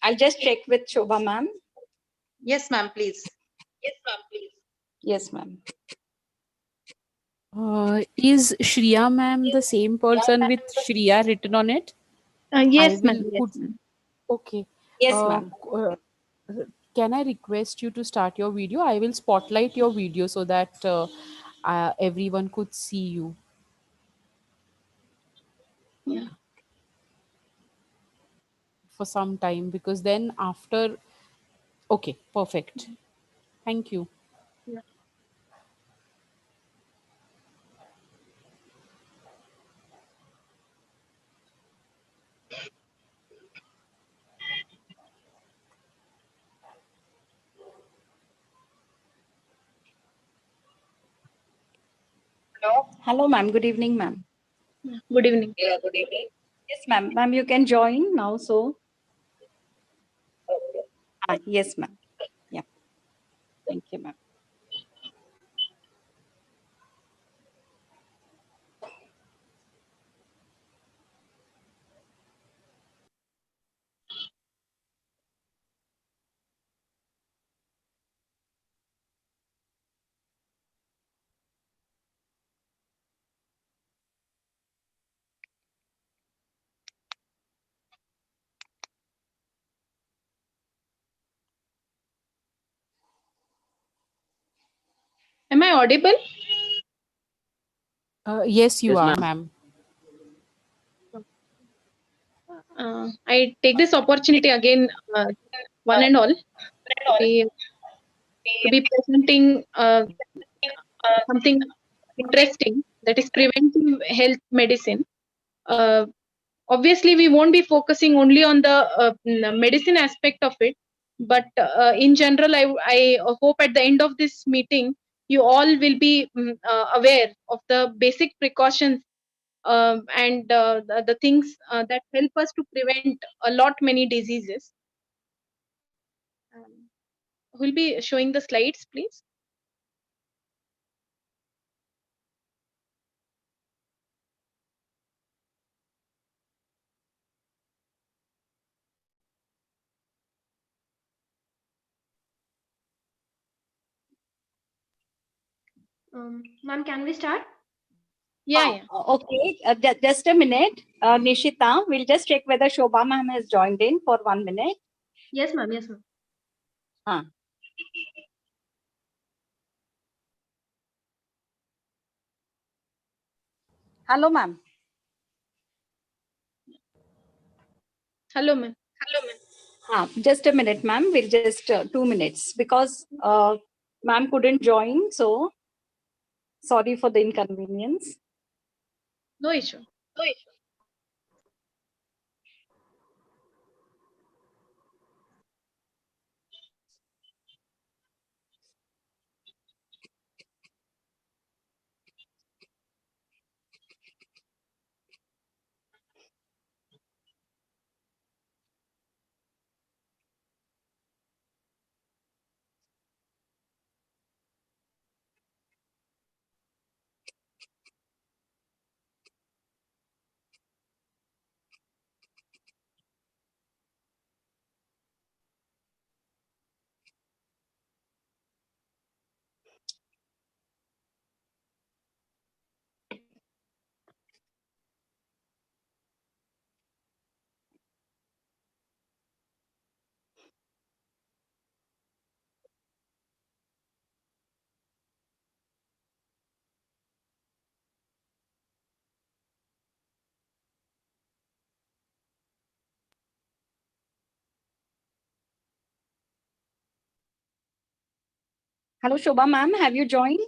I'll just check with Shobha ma'am. Yes, ma'am, please. Yes, ma'am. Is Shriya ma'am the same person with Shriya written on it? I Yes, will ma'am. Yes, put. ma'am. Okay. Yes, Uh, ma'am. can I request you to start your video? I will spotlight your video so that everyone could see you. Yeah. For some time, because then after. Okay, perfect. Thank you. Yeah. Hello, ma'am. Good evening, ma'am. Good evening. Yes, ma'am. Ma'am, you can join now. So, yes, ma'am. Yeah. Thank you, ma'am. Am I audible? Yes, you Yes, are, ma'am. ma'am. I take this opportunity again, one and all, to be presenting something interesting, that is preventive health medicine. Uh, Obviously, we won't be focusing only on the medicine aspect of it, but in general, I hope at the end of this meeting, you all will be aware of the basic precautions and the things that help us to prevent a lot many diseases. We'll be showing the slides, please. Ma'am, can we start? Yeah. Okay. Just a minute. Nishita, we'll just check whether Shobha ma'am has joined in for 1 minute. Yes, ma'am. Yes, ma'am. Hello, ma'am. Hello, ma'am. Just a minute, ma'am. We'll just 2 minutes because ma'am couldn't join. So, sorry for the inconvenience. No issue. Hello, Shobha ma'am. Have you joined?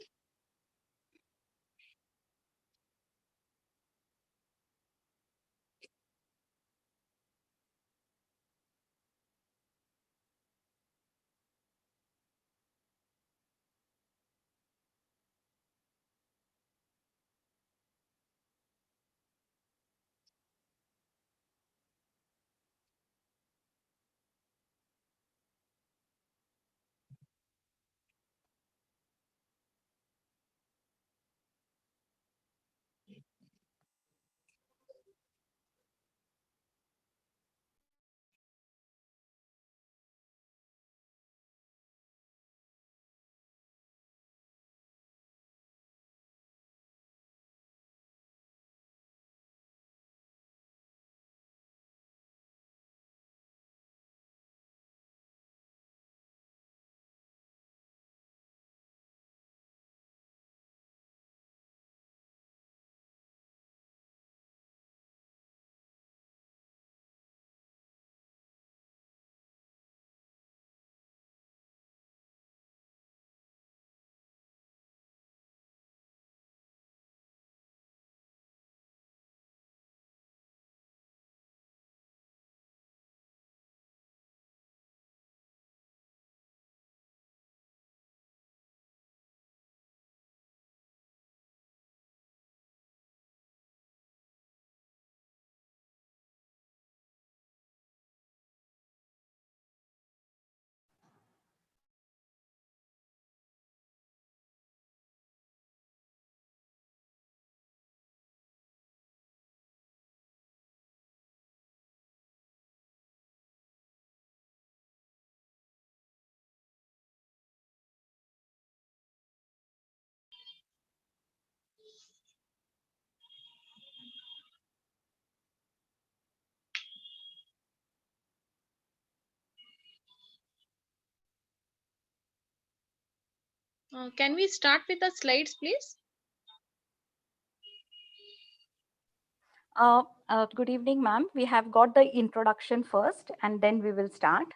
Can we start with the slides, please? Good evening, ma'am. We have got the introduction first, and then we will start.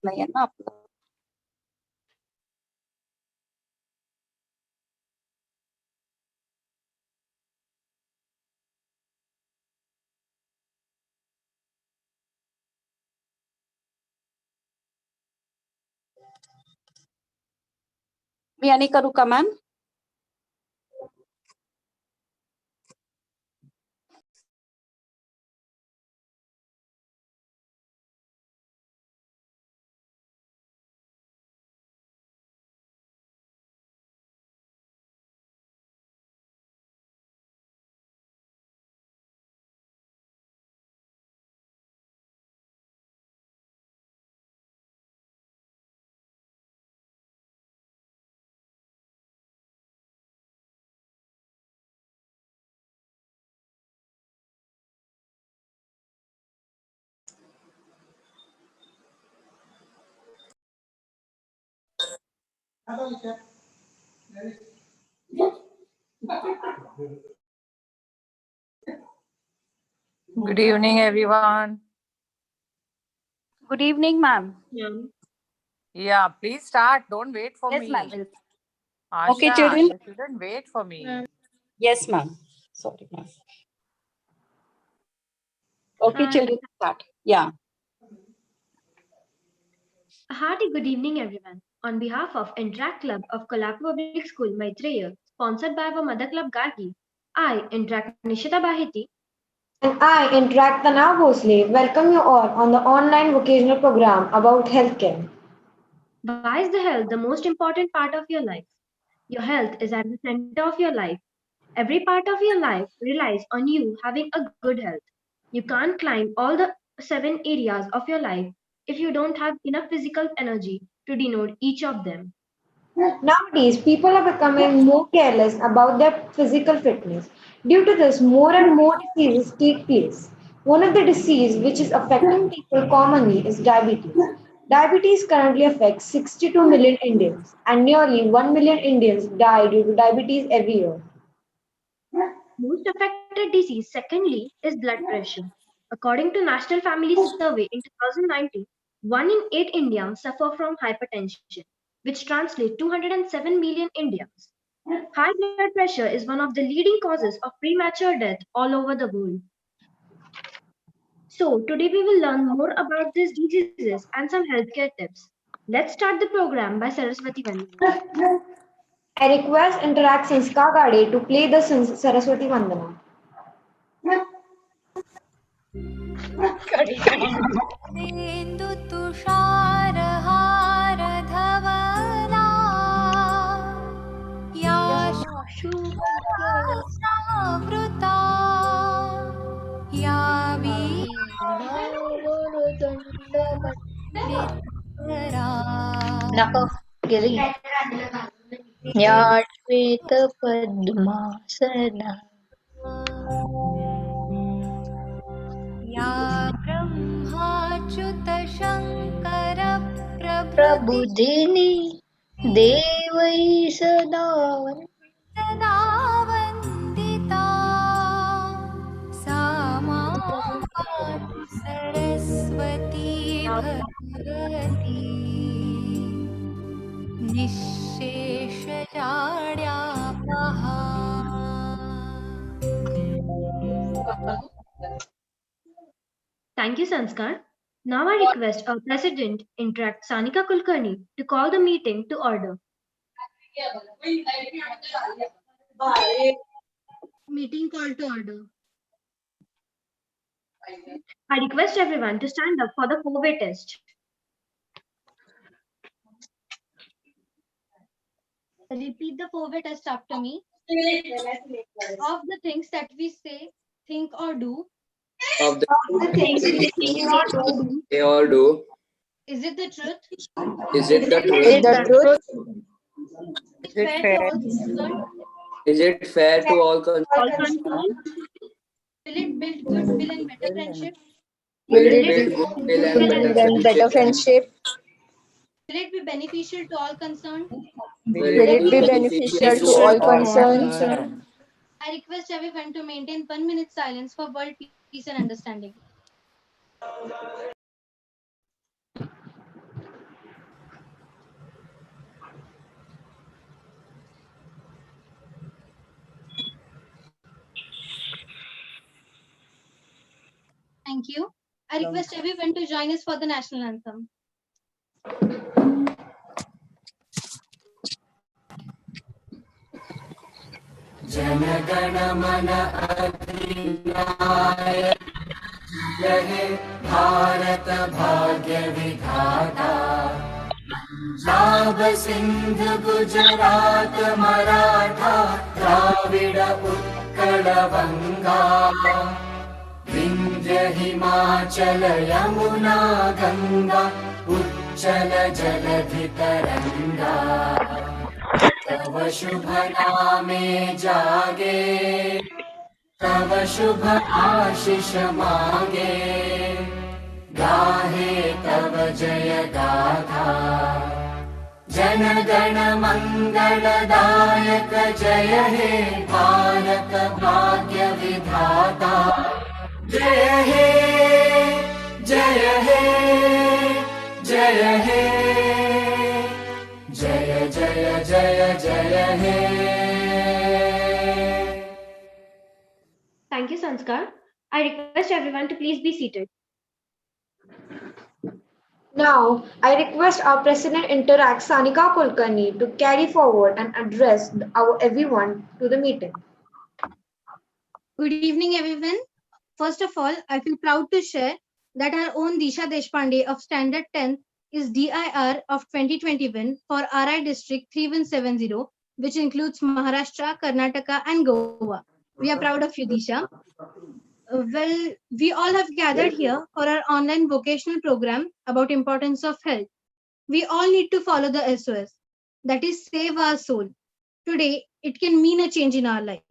नाही आहे ना आपलं. मी आणि करू का ma'am? Good evening, everyone. Good evening, ma'am. Ma'am. Yeah, please start. Don't wait for Yes, me. ma'am. Asha, Okay, children. you shouldn't wait for me. Yes, ma'am. Sorry, ma'am. Okay, Hi. children, start. Yeah. A hearty good evening, everyone. On behalf of Interact Club of Kolhapur Public School, Maitreya, sponsored by our mother club Gargi, I, Interact Nishita Baheti, And I, Interact Tanav Bhosle, welcome you all on the online vocational program about healthcare. why is the health the most important part of your life? Your health is at the center of your life. Every part of your life relies on you having a good health. You can't climb all the 7 areas of your life if you don't have enough physical energy to denote each of them. Nowadays, people are becoming more careless about their physical fitness. Due to this, more and more diseases take place. One of the diseases which is affecting people commonly is diabetes. Diabetes currently affects 62 million Indians, and nearly 1 million Indians die due to diabetes every year. Most affected disease, secondly, is blood pressure. According to National Family Survey in 2019, 1 in 8 Indians suffer from hypertension, which translates 207 million Indians. High blood pressure is one of the leading causes of premature death all over the world. So, today we will learn more about these diseases and some healthcare tips. Let's start the program by Saraswati Vandana. I request Interact Sanskar Gade to play the Saraswati Vandana. तुषारहारधवला या शुभ्रवृता या वीरा Nako, Giri. या श्वेतपद्मासना या ब्रह्माच्युतशङ्करप्रभृति प्रबुधिनी देवै सदा सदा वन्दिता सा मां पातु Saraswati Bhagwati निःशेषजाड्यापहा Thank you, Sanskar. Now I request our President, Interact Sanika Kulkarni, to call the meeting to order. Meeting call to order. I request everyone to stand up for the 4-way test. Repeat the 4-way test after me. Of the things that we say, think, or do, Of the things we think, say or or do, do, they all do. is it the truth? Is it the Is truth? the truth? Is it fair to all concerned? Is it fair to all All concerned? concerned? Will it build goodwill and better friendship? Will Will it it build goodwill and better build better friendship? friendship? Will it be beneficial to all concerned? Will Will it be beneficial to all concerned? I request everyone to maintain 1 minute silence for world peace and understanding. Thank you. I request everyone to join us for the national anthem. Bharat भाग्य विधाता पंजाब सिंध गुजरात मराठा द्राविड उत्कल बंगा विंध्य हिमाचल यमुना गंगा उच्चल जलधि तरंगा तव शुभ नामे जागे तव शुभ आशीष मागे गाहे तव जय गाथा जनगण मंगलदायक जय हे भारत भाग्य विधाता जय हे जय हे जय हे जय जय जय जय हे. Thank you, Sanskar. I request everyone to please be seated. Now, I request our President Interact Sanika Kulkarni to carry forward and address our everyone to the meeting. Good evening, everyone. First of all, I feel proud to share that our own Disha Deshpande of Standard 10th is DIR of 2021 for RI District 3170, which includes Maharashtra, Karnataka, and Goa. We are proud of you, Disha. Well, we all have gathered here for our online vocational program about importance of health. We all need to follow the SOS, that is save our soul. Today, it can mean a change in our life.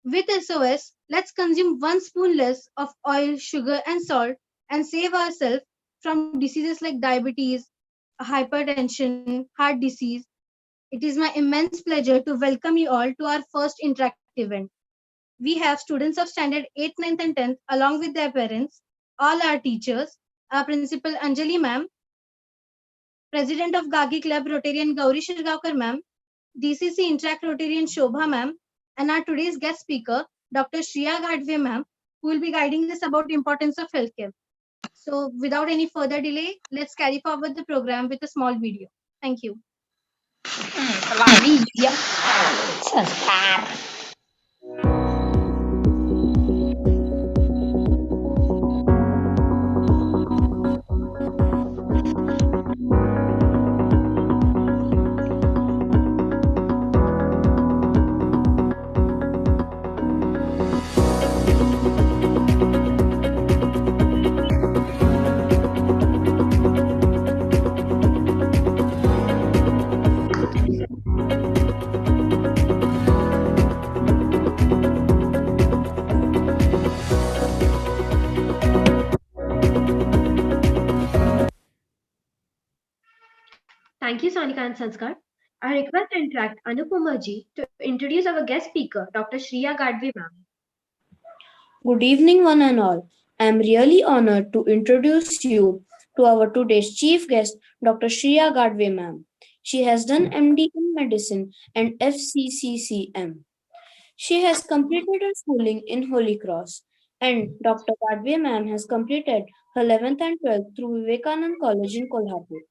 With SOS, let's consume 1 spoon less of oil, sugar, and salt and save ourselves from diseases like diabetes, hypertension, heart disease. It is my immense pleasure to welcome you all to our first Interact event. We have students of standard 8th, 9th, and 10th along with their parents, all our teachers, our principal Anjali ma'am, President of Gagi Club Rotarian Gauri Shirgaonkar ma'am, DCC Interact Rotarian Shobha ma'am, and our today's guest speaker, Dr. Shriya Gadve ma'am, who will be guiding us about the importance of healthcare. So without any further delay, let's carry forward the program with a small video. Thank you. संस्कार. Thank you, Sonika and Sanskar. I request Interact Anupumaji to introduce our guest speaker, Dr. Shriya Gadve ma'am. Good evening, one and all. I am really honored to introduce you to our today's chief guest, Dr. Shriya Gadve ma'am. She has done MD in medicine and FCCCM. She has completed her schooling in Holy Cross, and Dr. Gadve ma'am has completed her 11th and 12th through Vivekanand College in Kolhapur.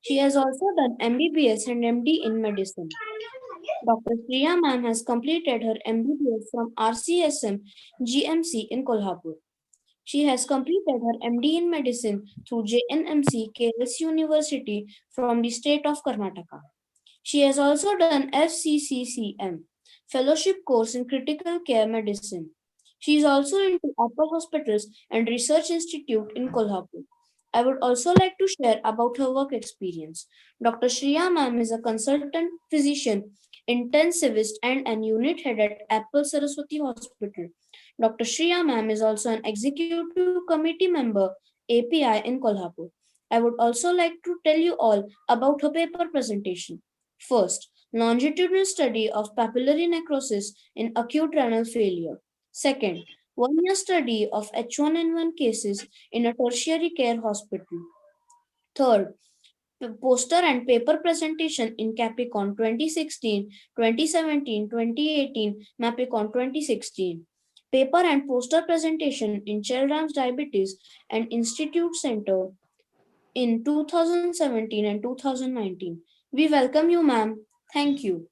She has also done MBBS and MD in medicine. Dr. Shriya ma'am has completed her MBBS from RCSM GMC in Kolhapur. She has completed her MD in medicine through JNMC KLS University from the state of Karnataka. She has also done FCCCM, fellowship course in critical care medicine. She is also into Apple Hospitals and Research Institute in Kolhapur. I would also like to share about her work experience. Dr. Shriya ma'am is a consultant physician, intensivist, and an unit head at Apple Saraswati Hospital. Dr. Shriya ma'am is also an executive committee member, API in Kolhapur. I would also like to tell you all about her paper presentation. First, longitudinal study of papillary necrosis in acute renal failure. Second, 1-year study of H1N1 cases in a tertiary care hospital. Third, poster and paper presentation in Capicon 2016, 2017, 2018, Mapicon 2016. Paper and poster presentation in Children's Diabetes and Institute Center in 2017 and 2019. We welcome you, ma'am. Thank you.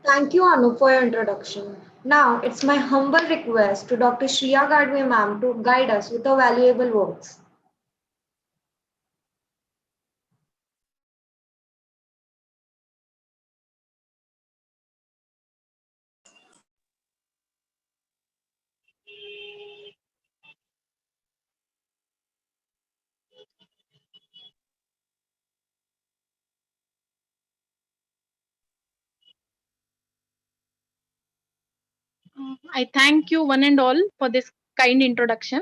Thank you, Anu, for your introduction. Now, it's my humble request to Dr. Shriya Gadve ma'am to guide us with her valuable words. I thank you one and all for this kind introduction.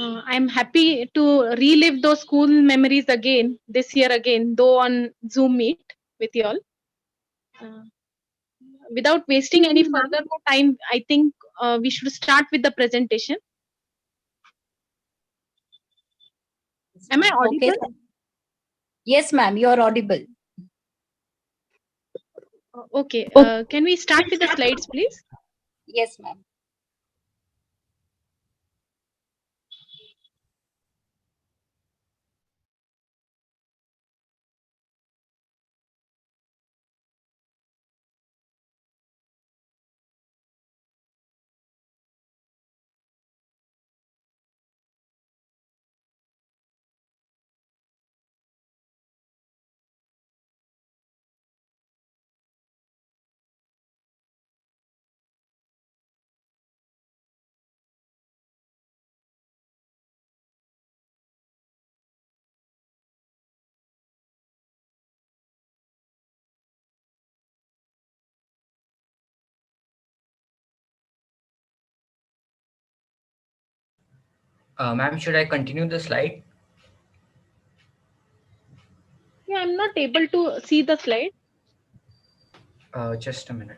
I'm happy to relive those school memories again this year again, though on Zoom Meet with you all. Without wasting any further more time, I think we should start with the presentation. Am I audible? Okay. Yes, ma'am, you are audible. Okay. Can we start with the slides, please? Yes, ma'am. Ma'am, should I continue the slide? Yeah, I'm not able to see the slide. Just a minute.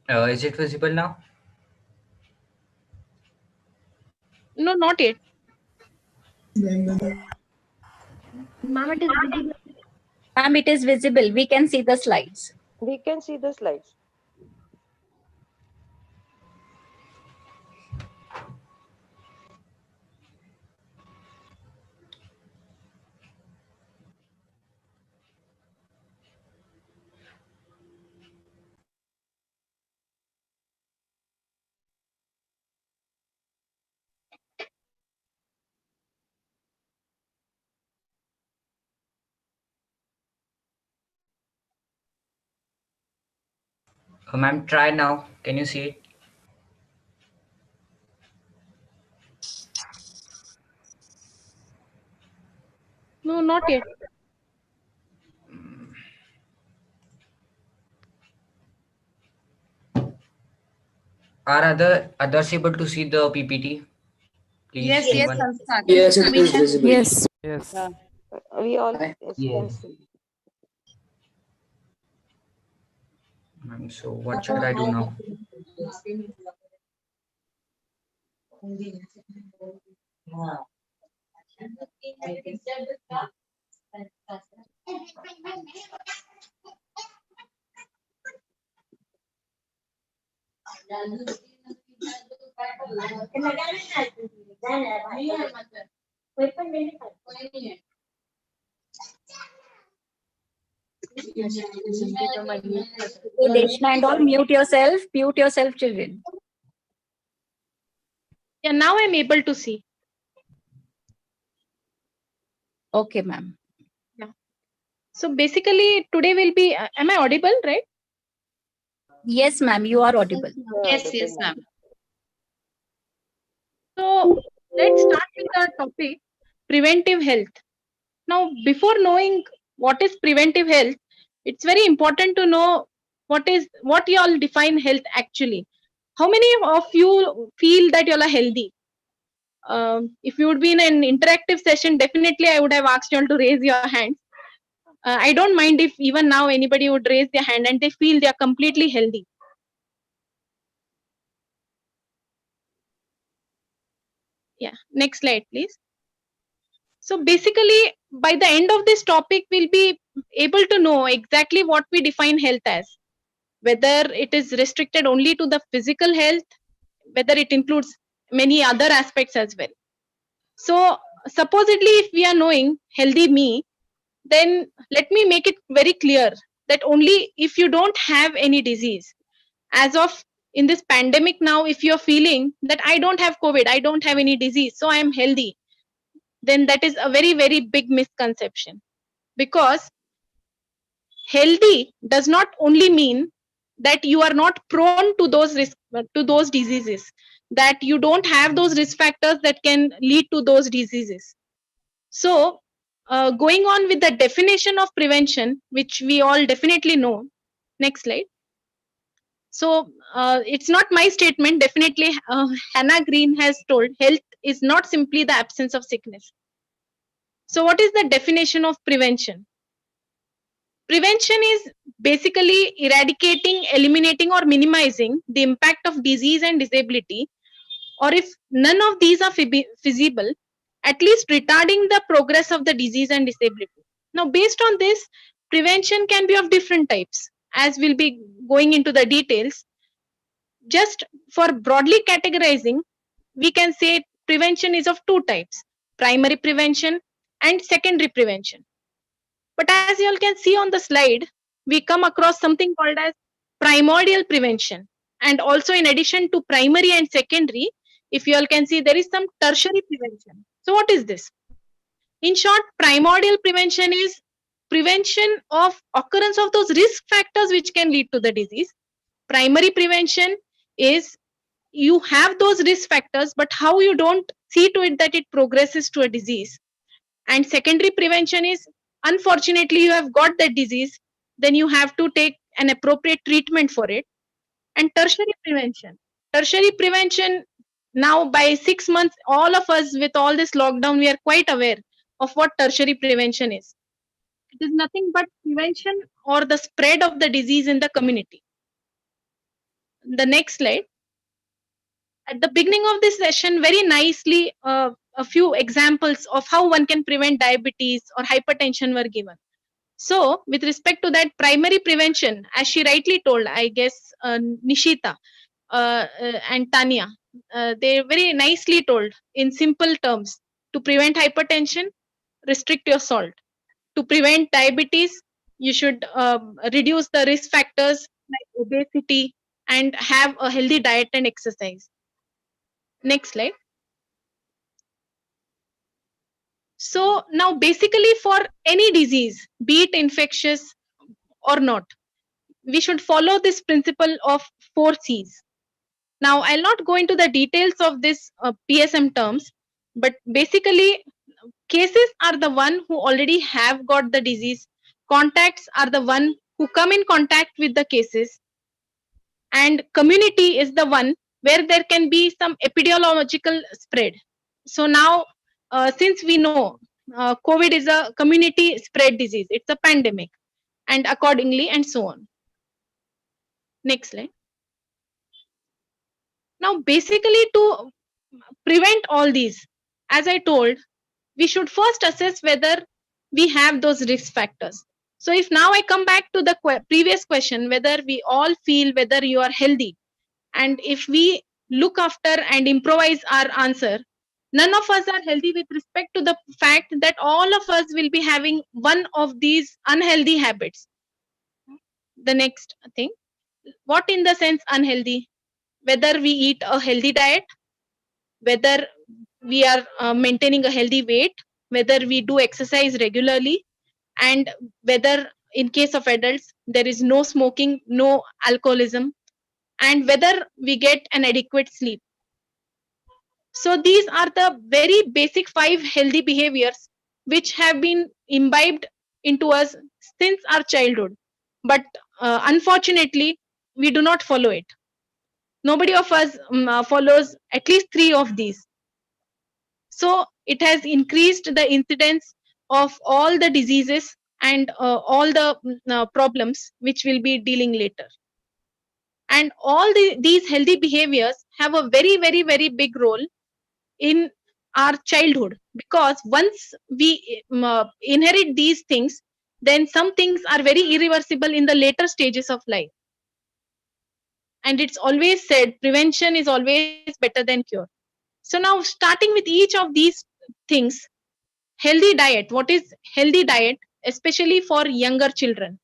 Is it visible now? No, not yet. Ma'am, it is visible. Ma'am, it is visible. We can see the slides. We can see the slides. Ma'am, try now. Can you see it? No, not yet. Are others able to see the PPT? Please, Yes, anyone? Yes, it is visible. Yes. Yes. We all Hi. can see. Ma'am, so what should I do now? Okay, Deshna and all, mute yourself, children. Yeah, now I'm able to see. Okay, ma'am. So basically, today will be. Am I audible, right? Yes, ma'am, you are audible. yes, ma'am. So let's start with the topic preventive health. Now, before knowing what is preventive health, it's very important to know what you all define health actually. How many of you feel that you all are healthy? If you would be in an interactive session, definitely I would have asked you all to raise your hands. I don't mind if even now anybody would raise their hand and they feel they are completely healthy. Yeah, next slide, please. So basically, by the end of this topic, we'll be able to know exactly what we define health as, whether it is restricted only to the physical health, whether it includes many other aspects as well. So supposedly, if we are knowing healthy me, then let me make it very clear that only if you don't have any disease, as of in this pandemic now, if you're feeling that I don't have COVID, I don't have any disease, so I am healthy, then that is a very, very big misconception. Because healthy does not only mean that you are not prone to those diseases, that you don't have those risk factors that can lead to those diseases. So Going on with the definition of prevention, which we all definitely know. Next slide. So it's not my statement. Definitely, Hannah Green has told health is not simply the absence of sickness. So what is the definition of prevention? Prevention is basically eradicating, eliminating, or minimizing the impact of disease and disability, or if none of these are feasible, at least retarding the progress of the disease and disability. Now, based on this, prevention can be of different types, as we'll be going into the details. Just for broadly categorizing, we can say prevention is of two types: primary prevention and secondary prevention. But as you all can see on the slide, we come across something called as primordial prevention. And also, in addition to primary and secondary, if you all can see, there is some tertiary prevention. So what is this? In short, primordial prevention is prevention of occurrence of those risk factors which can lead to the disease. Primary prevention is you have those risk factors, but how you don't see to it that it progresses to a disease. And secondary prevention is, unfortunately, you have got that disease, then you have to take an appropriate treatment for it. And tertiary prevention, now by 6 months, all of us with all this lockdown, we are quite aware of what tertiary prevention is. It is nothing but prevention or the spread of the disease in the community. The next slide. At the beginning of this session, very nicely, a few examples of how one can prevent diabetes or hypertension were given. So, with respect to that primary prevention, as she rightly told, I guess Nishita and Tanya, they very nicely told in simple terms: to prevent hypertension, restrict your salt. To prevent diabetes, you should reduce the risk factors like obesity and have a healthy diet and exercise. Next slide. So now basically for any disease, be it infectious or not, we should follow this principle of 4 C's. Now I'll not go into the details of this PSM terms, but basically cases are the one who already have got the disease, contacts are the one who come in contact with the cases, and community is the one where there can be some epidemiological spread. So now, since we know COVID is a community spread disease, it's a pandemic, and accordingly, and so on. Next slide. Now, basically, to prevent all these, as I told, we should first assess whether we have those risk factors. So if now I come back to the previous question, whether we all feel whether you are healthy, and if we look after and improvise our answer, none of us are healthy with respect to the fact that all of us will be having one of these unhealthy habits. The next thing, what in the sense unhealthy? Whether we eat a healthy diet, whether we are maintaining a healthy weight, whether we do exercise regularly, and whether in case of adults there is no smoking, no alcoholism, and whether we get an adequate sleep. So these are the very basic 5 healthy behaviors which have been imbibed into us since our childhood. But unfortunately, we do not follow it. Nobody of us follows at least 3 of these. So it has increased the incidence of all the diseases and all the problems which we'll be dealing later. And all these healthy behaviors have a very, very, very big role in our childhood, because once we inherit these things, then some things are very irreversible in the later stages of life. And it's always said prevention is always better than cure. So now, starting with each of these things, healthy diet. What is healthy diet, especially for younger children?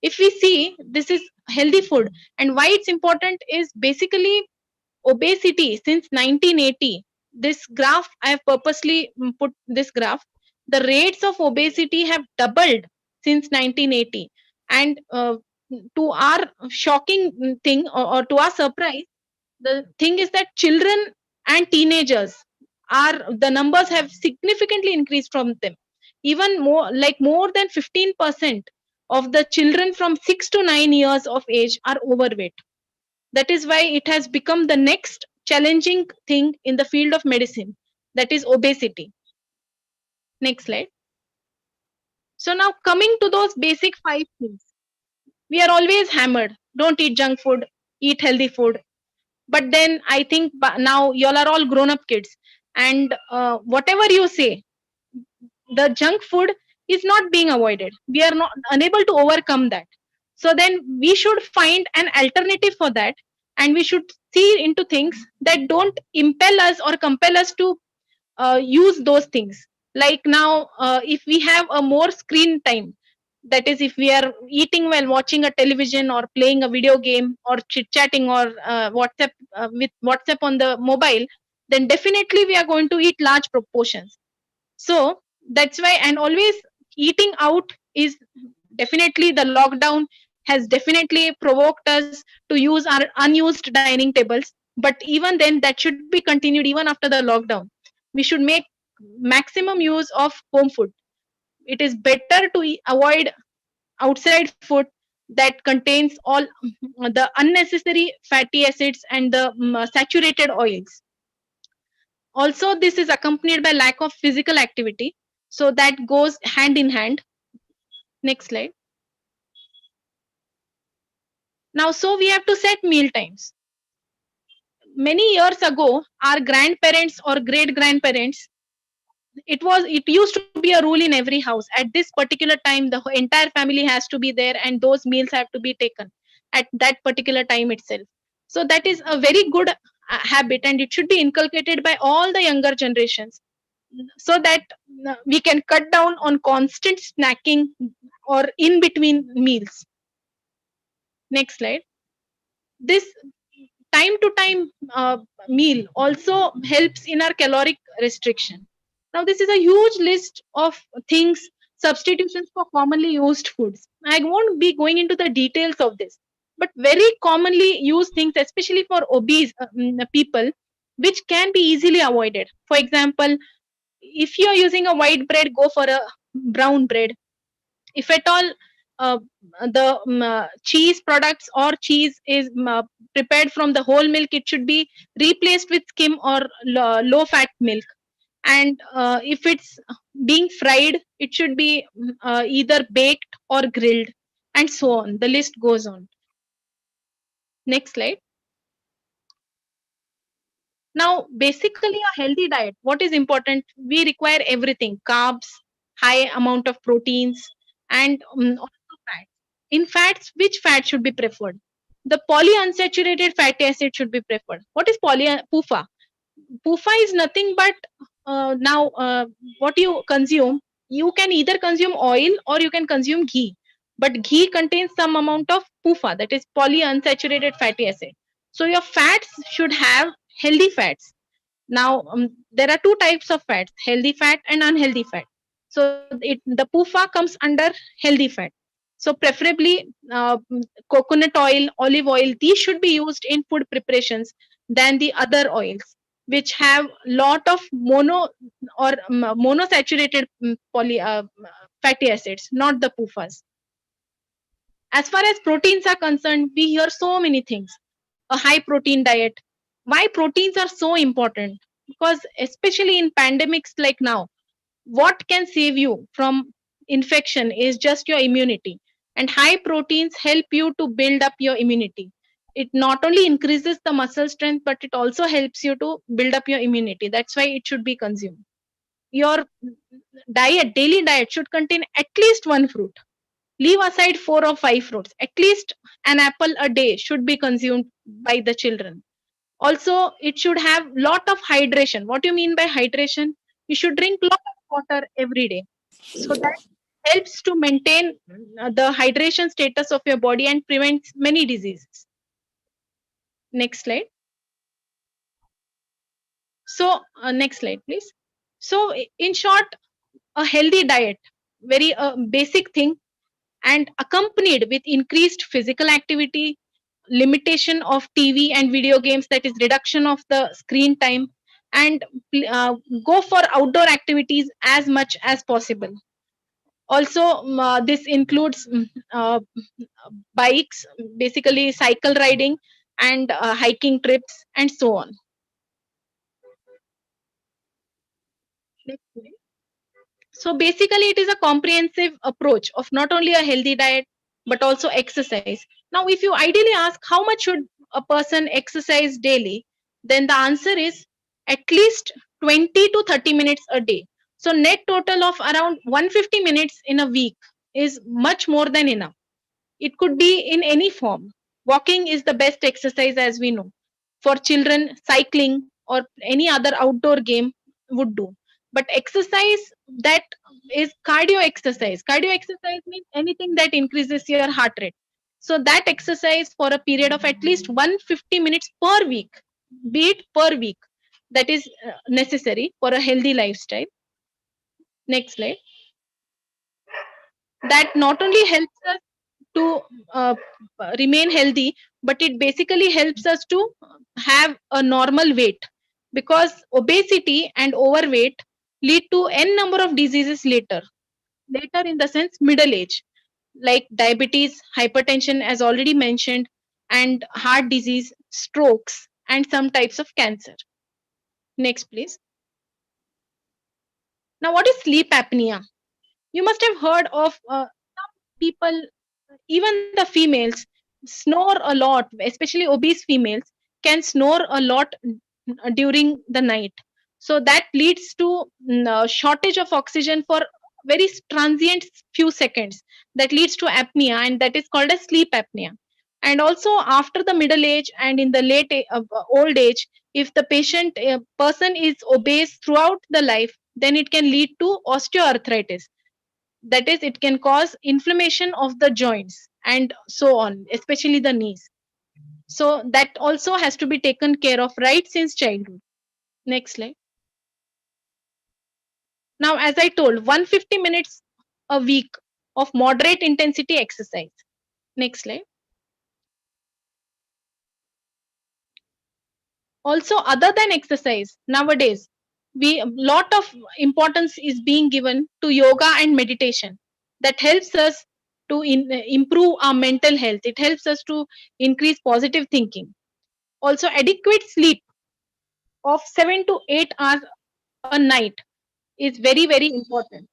If we see, this is healthy food, and why it's important is basically obesity since 1980. This graph, I have purposely put this graph. The rates of obesity have doubled since 1980. And to our shocking thing, or to our surprise, the thing is that children and teenagers are, the numbers have significantly increased from them. even more than 15% of the children from 6 to 9 years of age are overweight. That is why it has become the next challenging thing in the field of medicine, that is obesity. Next slide. So now coming to those basic 5 things. We are always hammered. Don't eat junk food, eat healthy food. But then I think now y'all are all grown up kids. And whatever you say, the junk food is not being avoided. We are not unable to overcome that. So then we should find an alternative for that. And we should see into things that don't impel us or compel us to use those things. Like now, if we have a more screen time, that is if we are eating while watching a television or playing a video game or chit chatting or whatsapp with whatsapp on the mobile, then definitely we are going to eat large proportions. So that's why, and always eating out is definitely, the lockdown has definitely provoked us to use our unused dining tables. But even then, that should be continued even after the lockdown. We should make maximum use of home food. It is better to avoid outside food that contains all the unnecessary fatty acids and the saturated oils. Also, this is accompanied by lack of physical activity. So that goes hand in hand. Next slide. Now, so we have to set meal times. Many years ago, our grandparents or great grandparents, it used to be a rule in every house. At this particular time, the entire family has to be there, and those meals have to be taken at that particular time itself. So that is a very good habit, and it should be inculcated by all the younger generations, so that we can cut down on constant snacking or in between meals. Next slide. This time to time meal also helps in our caloric restriction. Now, this is a huge list of things, substitutions for commonly used foods. I won't be going into the details of this, but very commonly used things, especially for obese people, which can be easily avoided. For example, if you're using a white bread, go for a brown bread. If at all the cheese products or cheese is prepared from the whole milk, it should be replaced with skim or low fat milk. And if it's being fried, it should be either baked or grilled, and so on. The list goes on. Next slide. Now, basically, a healthy diet, what is important? We require everything: carbs, high amount of proteins, and also fat. In fats, which fat should be preferred? The polyunsaturated fatty acid should be preferred. What is PUFA? PUFA is nothing but now what you consume. You can either consume oil or you can consume ghee. But ghee contains some amount of PUFA, that is polyunsaturated fatty acid. So your fats should have healthy fats. Now, there are two types of fats: healthy fat and unhealthy fat. So the PUFA comes under healthy fat. So preferably coconut oil, olive oil, these should be used in food preparations than the other oils, which have lot of monosaturated fatty acids, not the PUFAs. As far as proteins are concerned, we hear so many things. A high protein diet. Why proteins are so important? Because especially in pandemics like now, what can save you from infection is just your immunity. And high proteins help you to build up your immunity. It not only increases the muscle strength, but it also helps you to build up your immunity. That's why it should be consumed. Your daily diet should contain at least one fruit. Leave aside 4 or 5 fruits. At least an apple a day should be consumed by the children. Also, it should have lot of hydration. What do you mean by hydration? You should drink lot of water every day. So that helps to maintain the hydration status of your body and prevents many diseases. Next slide. So, next slide, please. So, in short, a healthy diet, very basic thing, and accompanied with increased physical activity, limitation of TV and video games, that is reduction of the screen time, and go for outdoor activities as much as possible. Also, this includes bikes, basically cycle riding and hiking trips and so on. Next slide. So basically, it is a comprehensive approach of not only a healthy diet but also exercise. Now, if you ideally ask how much should a person exercise daily, then the answer is at least 20 to 30 minutes a day. So net total of around 150 minutes in a week is much more than enough. It could be in any form. Walking is the best exercise, as we know. For children, cycling or any other outdoor game would do. But exercise that is cardio exercise. Cardio exercise means anything that increases your heart rate. So that exercise for a period of at least 150 minutes per week, be it per week, that is necessary for a healthy lifestyle. Next slide. That not only helps us to remain healthy, but it basically helps us to have a normal weight, because obesity and overweight lead to n number of diseases later in the sense middle age, like diabetes, hypertension as already mentioned, and heart disease, strokes, and some types of cancer. Next please. Now, what is sleep apnea? You must have heard of some people, even the females, snore a lot, especially obese females can snore a lot during the night. So that leads to shortage of oxygen for very transient few seconds. That leads to apnea, and that is called as sleep apnea. And also after the middle age and in the old age, if the person is obese throughout the life, then it can lead to osteoarthritis. That is, it can cause inflammation of the joints and so on, especially the knees. So that also has to be taken care of right since childhood. Next slide. Now, as I told, 150 minutes a week of moderate intensity exercise. Next slide. Also, other than exercise, nowadays we lot of importance is being given to yoga and meditation. That helps us to improve our mental health. It helps us to increase positive thinking. Also, adequate sleep of 7 to 8 hours a night is very important.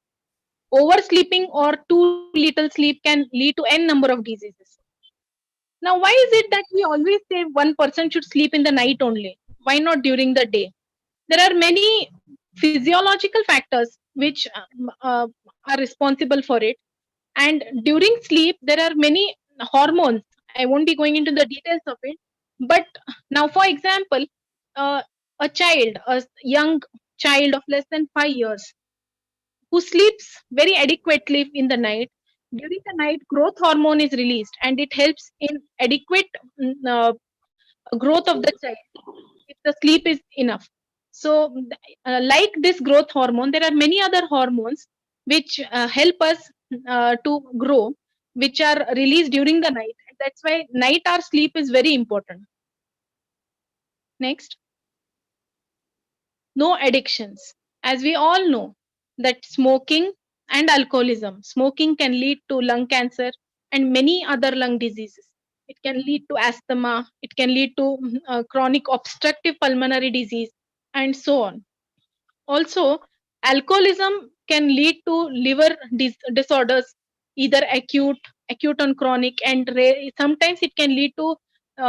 Oversleeping or too little sleep can lead to n number of diseases. Now, why is it that we always say one person should sleep in the night only? Why not during the day? There are many physiological factors which are responsible for it. And during sleep, there are many hormones. I won't be going into the details of it. But now, for example, uh, a young child of less than 5 years who sleeps very adequately in the night, during the night, growth hormone is released and it helps in adequate growth of the child if the sleep is enough. So, like this growth hormone, there are many other hormones which help us to grow, which are released during the night. And that's why night hour sleep is very important. Next, no addictions. As we all know, that smoking and alcoholism, smoking can lead to lung cancer and many other lung diseases. It can lead to asthma, it can lead to chronic obstructive pulmonary disease, and so on. Also, alcoholism can lead to liver disorders, either acute on chronic, and sometimes it can lead to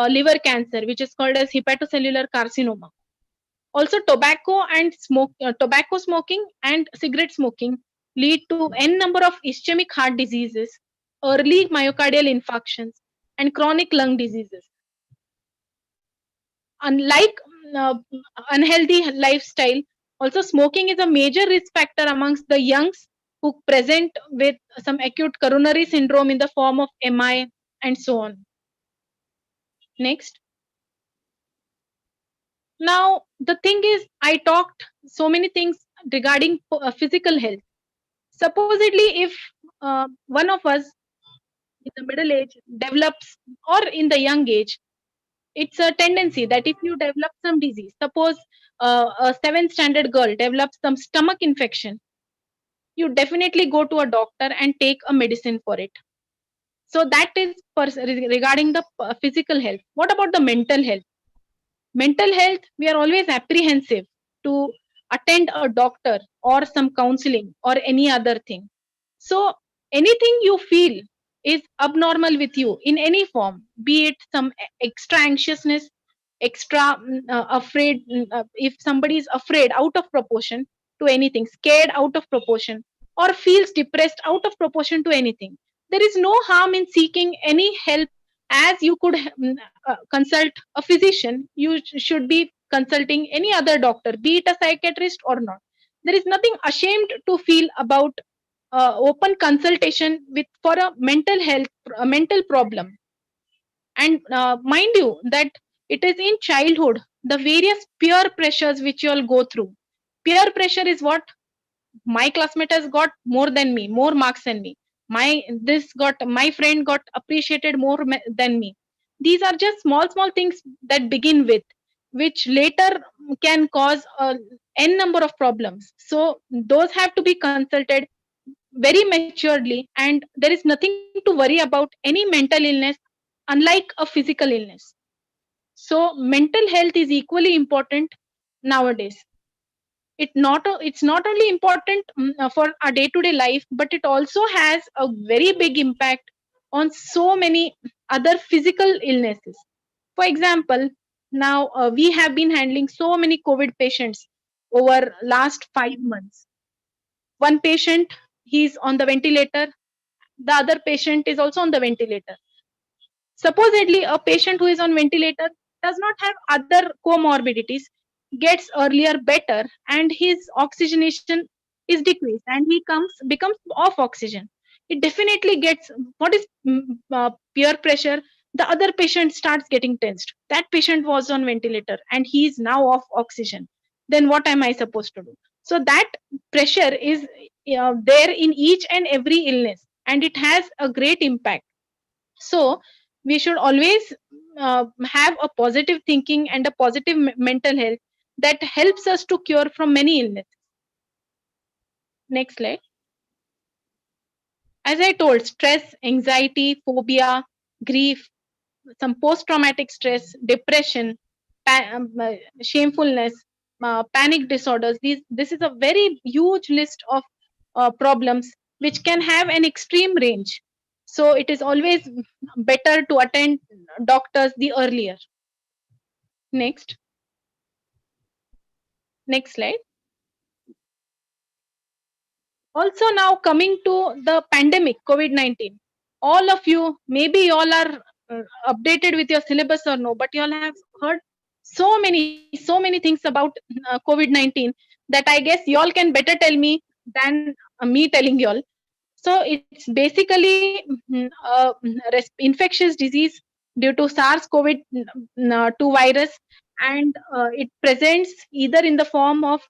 liver cancer, which is called as hepatocellular carcinoma. Also, tobacco smoking and cigarette smoking lead to n number of ischemic heart diseases, early myocardial infarctions, and chronic lung diseases. Unlike uh, unhealthy lifestyle, also smoking is a major risk factor amongst the youngs who present with some acute coronary syndrome in the form of MI and so on. Next. Now, the thing is, I talked so many things regarding physical health. Supposedly, if one of us in the middle age develops, or in the young age, it's a tendency that if you develop some disease, suppose a 7th standard girl develops some stomach infection, you definitely go to a doctor and take a medicine for it. So that is regarding the physical health. What about the mental health? Mental health, we are always apprehensive to attend a doctor or some counseling or any other thing. So anything you feel is abnormal with you in any form, be it some extra anxiousness, extra afraid, if somebody is afraid out of proportion to anything, scared out of proportion, or feels depressed out of proportion to anything, there is no harm in seeking any help. As you could consult a physician, you should be consulting any other doctor, be it a psychiatrist or not. There is nothing ashamed to feel about open consultation with for a mental health, a mental problem. And mind you that it is in childhood the various peer pressures which you all go through. Peer pressure is what? My classmate has got more than me, more marks than me. My friend got appreciated more than me. These are just small things that begin with, which later can cause n number of problems. So those have to be consulted very maturely, and there is nothing to worry about any mental illness unlike a physical illness. So mental health is equally important nowadays. It's not only important for our day to day life, but it also has a very big impact on so many other physical illnesses. For example, now we have been handling so many COVID patients over last 5 months. One patient, he's on the ventilator, the other patient is also on the ventilator. Supposedly a patient who is on ventilator does not have other comorbidities, gets earlier better, and his oxygenation is decreased, and he becomes off oxygen. It definitely gets what is peer pressure. The other patient starts getting tensed. That patient was on ventilator and he is now off oxygen. Then what am I supposed to do? So that pressure is there in each and every illness, and it has a great impact. So we should always have a positive thinking and a positive mental health that helps us to cure from many illnesses. Next slide. As I told, stress, anxiety, phobia, grief, some post traumatic stress, depression, shamefulness, panic disorders. This is a very huge list of problems which can have an extreme range. So it is always better to attend doctors the earlier. Next slide. Also, now coming to the pandemic COVID-19, all of you, maybe you all are updated with your syllabus or no, but you all have heard so many things about COVID-19 that I guess you all can better tell me than me telling you all. So it's basically infectious disease due to SARS-CoV-2 virus, and it presents either in the form of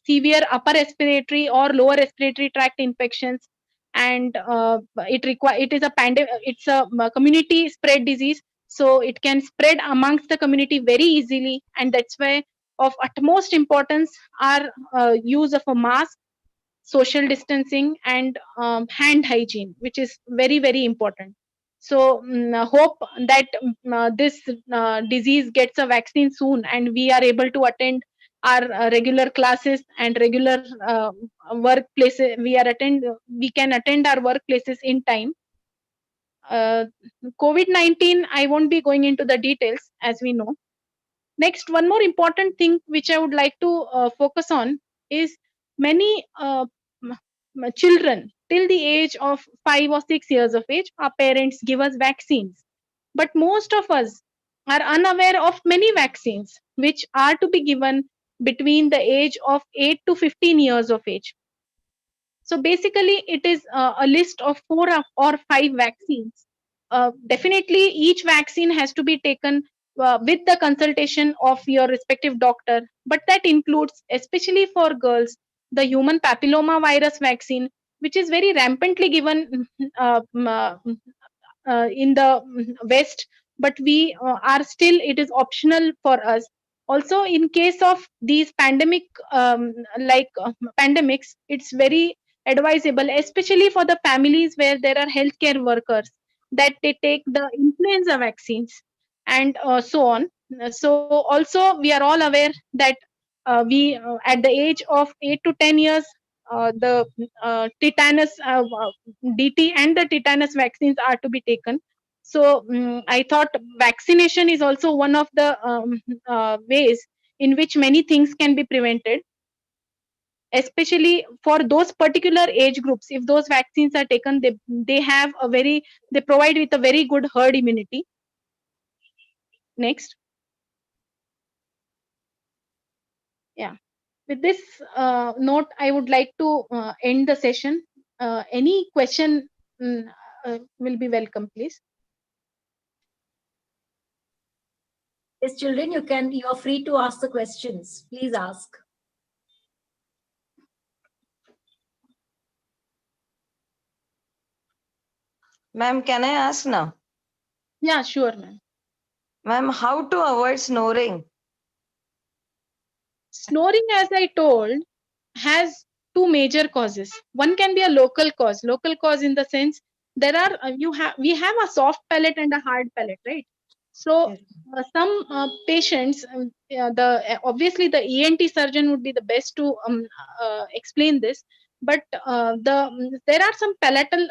severe upper respiratory or lower respiratory tract infections, and it is a pandemic. It's a community spread disease, so it can spread amongst the community very easily, and that's why of utmost importance are use of a mask, social distancing, and hand hygiene, which is very important. So hope that this disease gets a vaccine soon and we are able to attend our regular classes and regular workplaces. We can attend our workplaces in time. uh, COVID-19, I won't be going into the details, as we know. Next, one more important thing which I would like to focus on is many children till the age of 5 or 6 years of age, our parents give us vaccines. But most of us are unaware of many vaccines which are to be given between the age of 8 to 15 years of age. So basically, it is a list of 4 or 5 vaccines. Definitely, each vaccine has to be taken with the consultation of your respective doctor, but that includes, especially for girls, the human papilloma virus vaccine, which is very rampantly given in the West, but we are still, it is optional for us. Also, in case of these pandemics, it's very advisable, especially for the families where there are healthcare workers, that they take the influenza vaccines and so on. So also we are all aware that we at the age of 8 to 10 years, the tetanus DT and the tetanus vaccines are to be taken. So I thought vaccination is also one of the ways in which many things can be prevented, especially for those particular age groups. If those vaccines are taken, they provide with a very good herd immunity. Next. Yeah. With this note, I would like to end the session. Any question will be welcome, please. Yes, children, you are free to ask the questions. Please ask. Ma'am, can I ask now? Yeah, sure, ma'am. Ma'am, how to avoid snoring? Snoring, as I told, has two major causes. One can be a local cause. Local cause in the sense there are we have a soft palate and a hard palate, right? So some patients, obviously the ENT surgeon would be the best to explain this. But there are some palatal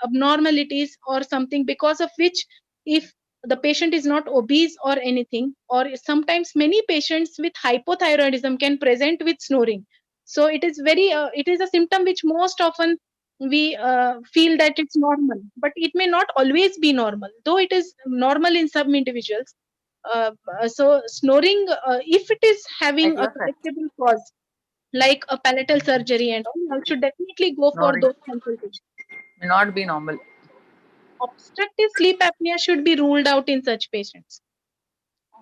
abnormalities or something, because of which, if the patient is not obese or anything, or sometimes many patients with hypothyroidism can present with snoring. So it is it is a symptom which most often we feel that it's normal, but it may not always be normal, though it is normal in some individuals. So snoring, if it is having a correctable cause like a palatal surgery and all, one should definitely go for Snoring those consultations. may not be normal. Obstructive sleep apnea should be ruled out in such patients,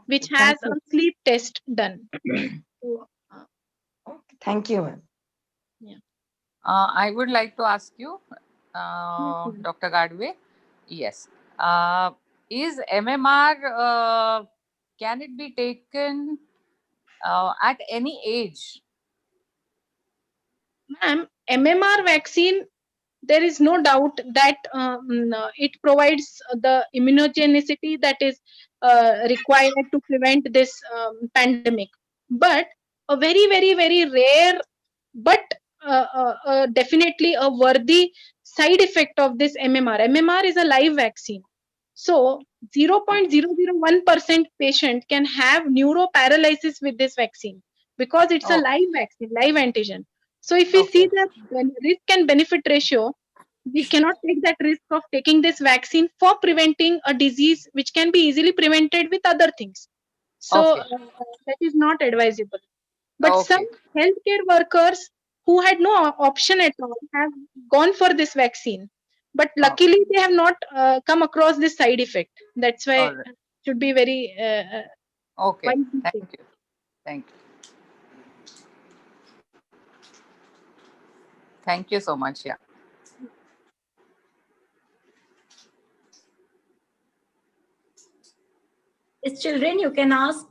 which has a sleep test done. So, Thank you, ma'am. yeah. I would like to ask you, Dr. Gadve. Yes. Is MMR, can it be taken at any age? Ma'am, MMR vaccine, there is no doubt that it provides the immunogenicity that is required to prevent this pandemic. But a very, very, very rare, but definitely a worthy side effect of this MMR. MMR is a live vaccine. So 0.001% patient can have neuroparalysis with this vaccine, because it's a live vaccine, live antigen. So if we see the risk and benefit ratio, we cannot take that risk of taking this vaccine for preventing a disease which can be easily prevented with other things. So that is not advisable. But some healthcare workers who had no option at all have gone for this vaccine. But luckily, they have not come across this side effect. That's why it should be very Okay. wisely Thank taken. you. Thank you. Thank you so much. Yeah. Yes, children, you can ask.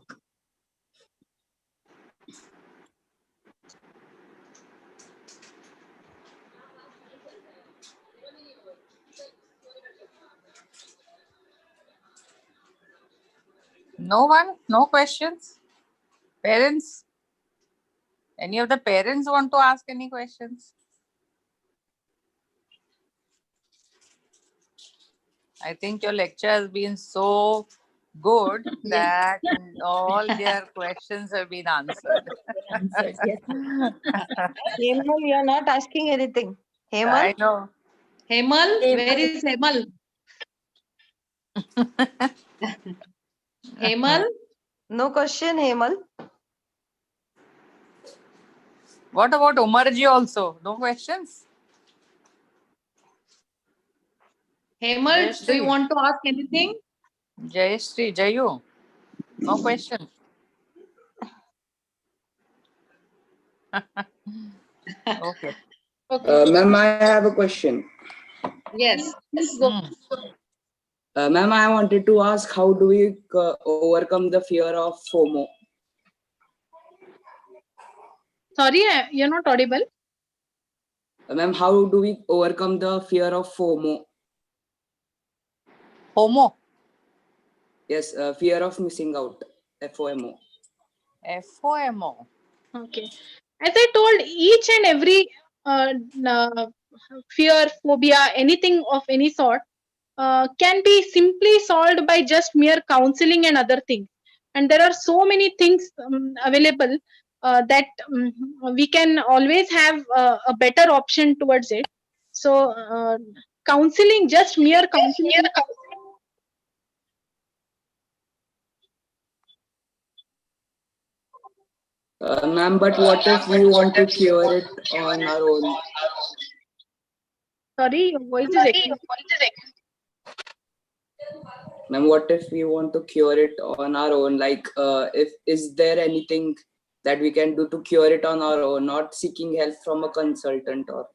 No one? No questions? Parents? Any of the parents want to ask any questions? I think your lecture has been so good that all their questions have been answered. Yes. Hemal, you are not asking anything. Hemal? I know. Hemal, where is Hemal? Hemal? No question, Hemal. What about Umarji also? No questions? Hemal, do you want to ask anything? Jayashree, Jayu? No question. Okay. Ma'am, I have a question. Yes. Please go. Ma'am, I wanted to ask, how do we overcome the fear of FOMO? Sorry, you're not audible. Ma'am, how do we overcome the fear of FOMO? FOMO. Yes, fear of missing out. FOMO. FOMO. Okay. As I told, each and every fear, phobia, anything of any sort can be simply solved by just mere counseling and other things. And there are so many things available that we can always have a better option towards it. So, counseling, just mere counseling. Ma'am, but what if we want to cure it on our own? Sorry, your voice is echoing. Ma'am, what if we want to cure it on our own? Like, is there anything that we can do to cure it on our own, not seeking help from a consultant or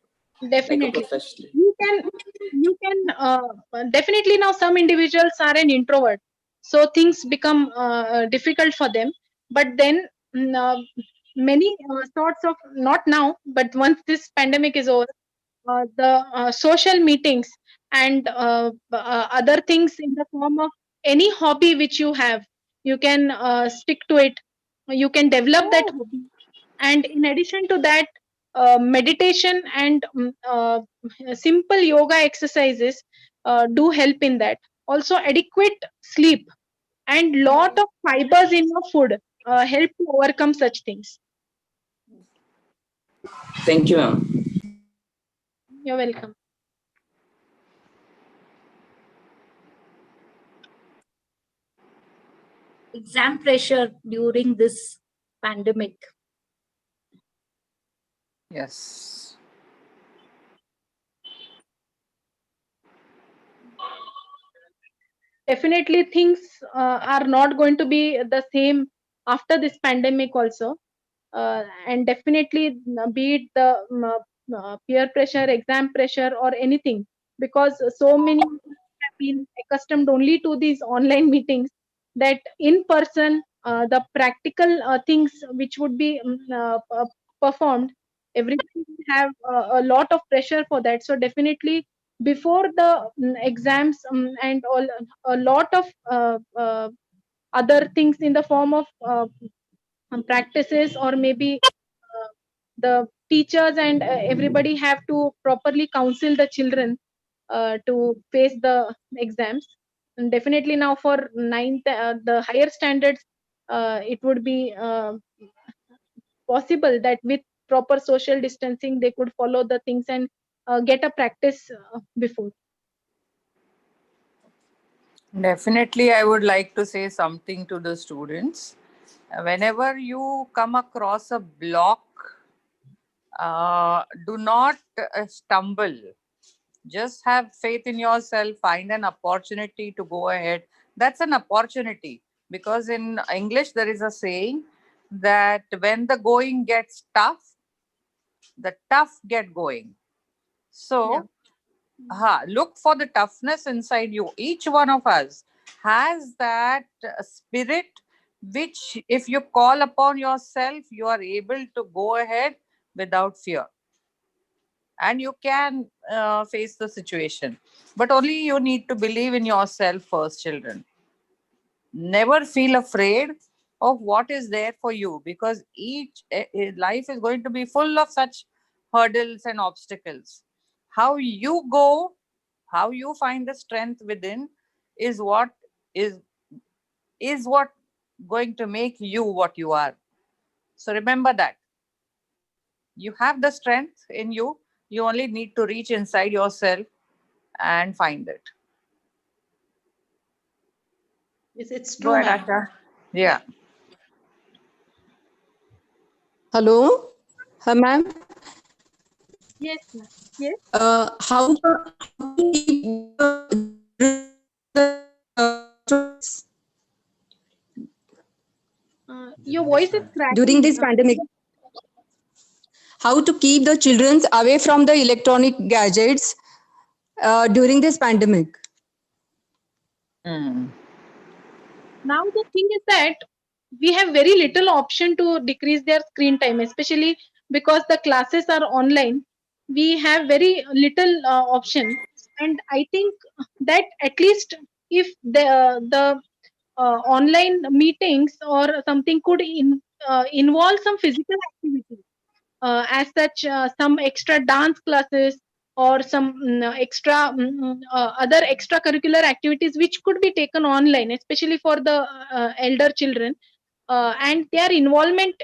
Definitely. like a professional? You can definitely. Now some individuals are an introvert, so things become difficult for them. But then many sorts of, not now, but once this pandemic is over, the social meetings and other things in the form of any hobby which you have, you can stick to it. You can develop that hobby, and in addition to that, meditation and simple yoga exercises do help in that. Also, adequate sleep and lot of fibers in your food help to overcome such things. Thank you, ma'am. You're welcome. Exam pressure during this pandemic. Yes. Definitely things are not going to be the same after this pandemic also, and definitely be it the peer pressure, exam pressure, or anything, because so many have been accustomed only to these online meetings, that in person the practical things which would be performed, everybody have a lot of pressure for that. So definitely before the exams and all, a lot of other things in the form of practices, or maybe the teachers and everybody have to properly counsel the children to face the exams. And definitely now for ninth, the higher standards, it would be possible that with proper social distancing they could follow the things and get a practice before. Definitely, I would like to say something to the students. Whenever you come across a block, do not stumble. Just have faith in yourself, find an opportunity to go ahead. That's an opportunity, because in English there is a saying that when the going gets tough, the tough get going. So, look for the toughness inside you. Each one of us has that spirit which, if you call upon yourself, you are able to go ahead without fear. And you can face the situation. But only you need to believe in yourself first, children. Never feel afraid of what is there for you, because each life is going to be full of such hurdles and obstacles. How you go, how you find the strength within is what is what going to make you what you are. So remember that you have the strength in you. You only need to reach inside yourself and find it. Yes, it's Go true, ahead, ma'am. Asha. Yeah. Hello, ma'am. Yes, ma'am. Yes. How to keep Your voice is cracking during this pandemic? How to keep the children away from the electronic gadgets during this pandemic? Mm. Now the thing is that we have very little option to decrease their screen time, especially because the classes are online. We have very little option, and I think that at least if the online meetings or something could involve some physical activity, as such some extra dance classes or some other extracurricular activities which could be taken online, especially for the elder children, and their involvement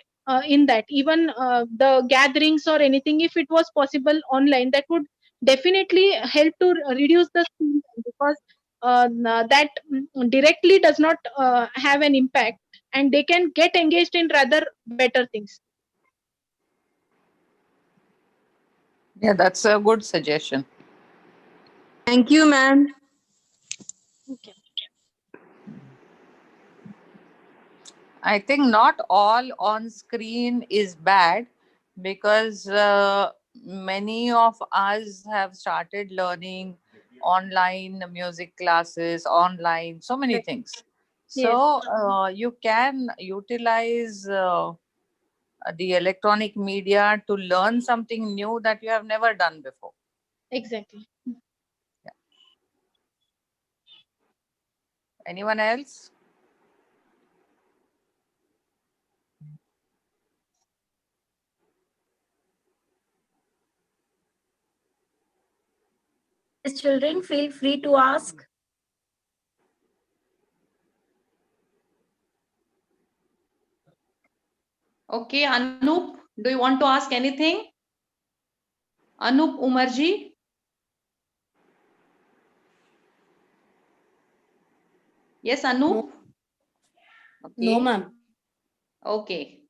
in that, even the gatherings or anything, if it was possible online, that would definitely help to reduce the screen time, because that directly does not have an impact, and they can get engaged in rather better things. Yeah, that's a good suggestion. Thank you, ma'am. Okay. I think not all on screen is bad, because many of us have started learning online music classes, online, so many Right. things. Yes. So you can utilize the electronic media to learn something new that you have never done before. Exactly. Anyone else? Yes, children, feel free to ask. Okay, Anup, do you want to ask anything? Anup Umarji? Yes, Anup? No, Okay. ma'am. Okay.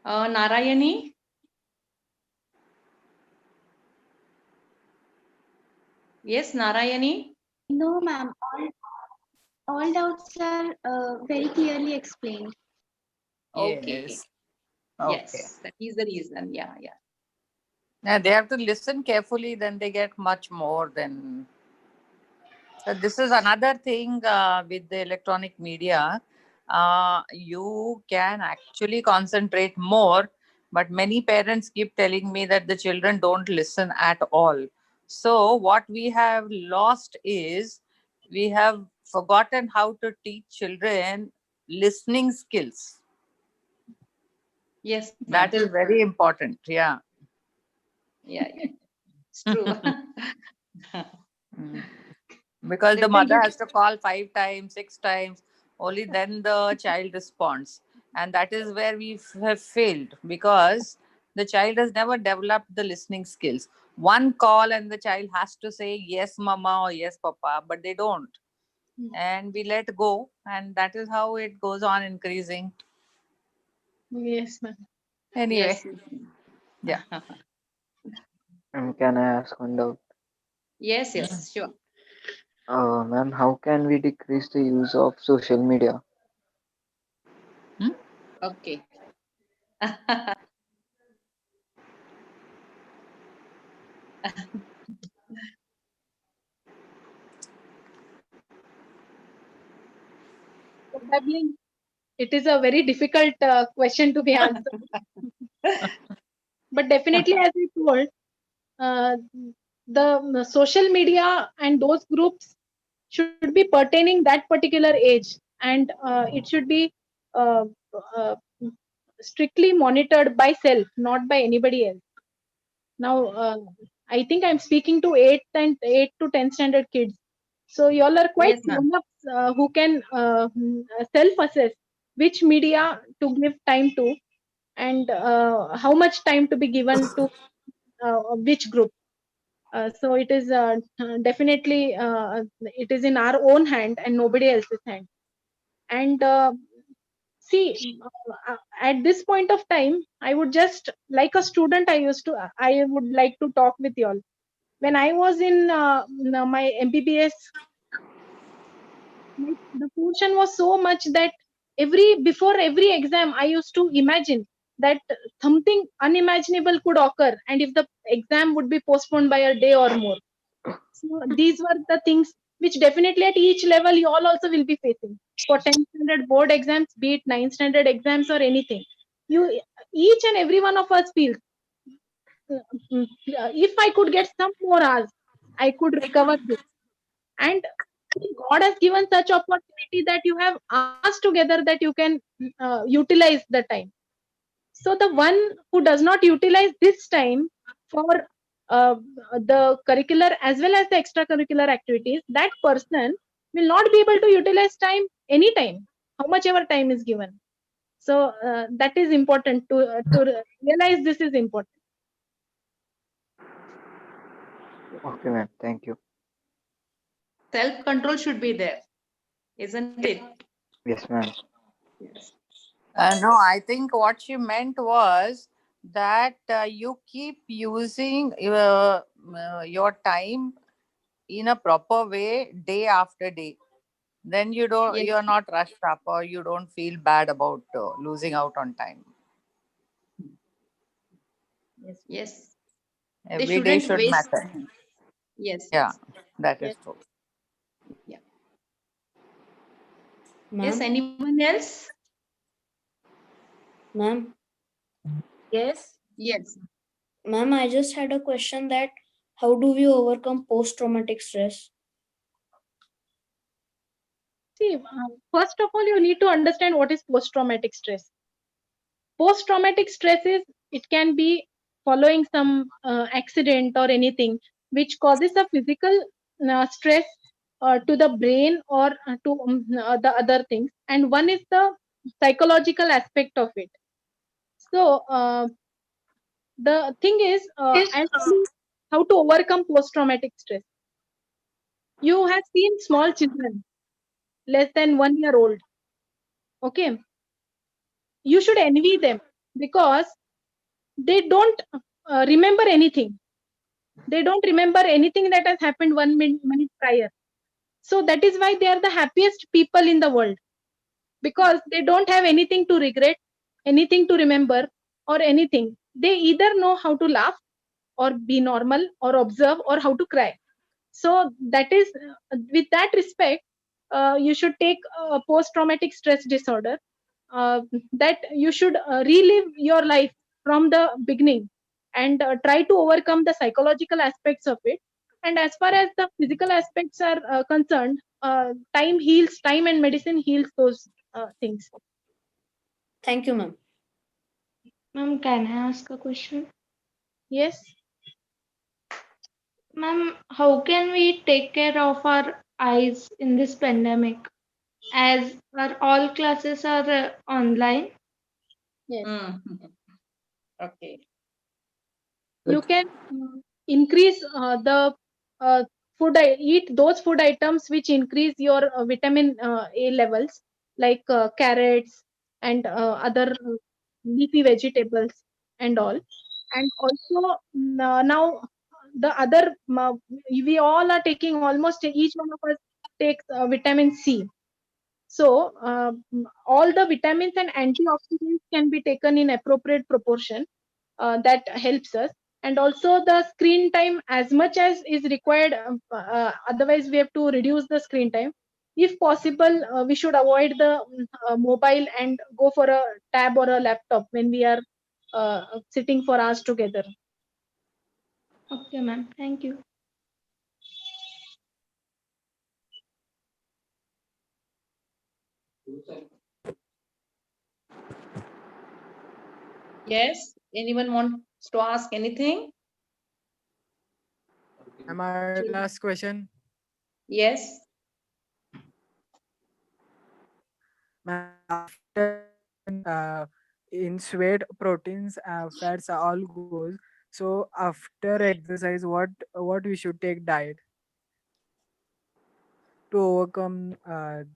Narayani? Yes, Narayani? No, ma'am. All doubts are very clearly explained. Okay. Yes. Okay. Yes, that is the reason. Yeah, yeah. Now they have to listen carefully, then they get much more than. So this is another thing with the electronic media. You can actually concentrate more, but many parents keep telling me that the children don't listen at all. So what we have lost is we have forgotten how to teach children listening skills. Yes, ma'am. That is very important. Yeah. Yeah, yeah. It's true. Mm. Because the Let them mother get. has to call 5 times, 6 times, only then the child responds. And that is where we have failed, because the child has never developed the listening skills. One call and the child has to say yes, mama, or yes, papa, but they don't. And we let go, and that is how it goes on increasing. Yes, ma'am. Anyway, Yes. yeah. Can I ask one doubt? Yes, yes, sure. Ma'am, how can we decrease the use of social media? Okay. Probably it is a very difficult question to be answered. But definitely, as I told, the social media and those groups should be pertaining that particular age, and it should be uh, uh, strictly monitored by self, not by anybody else. Now, I think I'm speaking to 8 to 10 standard kids. So y'all are quite Yes, ma'am. grown-ups who can self-assess which media to give time to, and how much time to be given to which group. So it is definitely it is in our own hand and nobody else's hand. And see, at this point of time, I would just, like a student, I would like to talk with you all. When I was in my MBBS, the portion was so much that before every exam, I used to imagine that something unimaginable could occur, and if the exam would be postponed by a day or more. So these were the things which definitely at each level you all also will be facing. For 10th standard board exams, be it 9th standard exams or anything, you each and every one of us feels if I could get some more hours, I could recover this. And God has given such opportunity that you have hours together that you can utilize the time. So the one who does not utilize this time for uh, the curricular as well as the extracurricular activities, that person will not be able to utilize time anytime, how much ever time is given. So that is important to realize. This is important. Okay, ma'am. Thank you. Self control should be there, isn't it? Yes, ma'am. Yes. No, I think what she meant was that you keep using your time in a proper way day after day. Then Yes. you're not rushed up or you don't feel bad about losing out on time. Yes. They Every day shouldn't should waste matter. time. Yes. Yeah, Yes. that is Yes. true. Yeah. Yes. Ma'am, Anyone else? ma'am, Yes. Yes. ma'am, I just had a question that how do we overcome post-traumatic stress? See, first of all, you need to understand what is post traumatic stress. Post traumatic stress is, it can be following some accident or anything which causes a physical stress to the brain or to the other things, and one is the psychological aspect of it. So the thing is, I'll tell you how to overcome post traumatic stress. You have seen small children less than 1 year old. Okay, you should envy them because they don't remember anything. They don't remember anything that has happened 1 minute prior. So that is why they are the happiest people in the world, because they don't have anything to regret, anything to remember, or anything. They either know how to laugh or be normal or observe or how to cry. So that is, with that respect, you should take post traumatic stress disorder, that you should relive your life from the beginning and try to overcome the psychological aspects of it. And as far as the physical aspects are concerned, time and medicine heals those things. Thank you, ma'am. Ma'am, can I ask a question? Yes. Ma'am, how can we take care of our eyes in this pandemic as our all classes are online? Yes. Okay. You can increase the eat those food items which increase your vitamin A levels, like carrots and other leafy vegetables and all. And also, now the other we all are taking, almost each one of us takes vitamin C. So all the vitamins and antioxidants can be taken in appropriate proportion. That helps us. And also the screen time as much as is required. Otherwise, we have to reduce the screen time. If possible, we should avoid the mobile and go for a tab or a laptop when we are sitting for hours together. Okay, ma'am. Thank you. Yes. Anyone wants to ask anything? Am I last question? Yes. After in sweat, proteins, fats all goes. So after exercise, what we should take diet to overcome our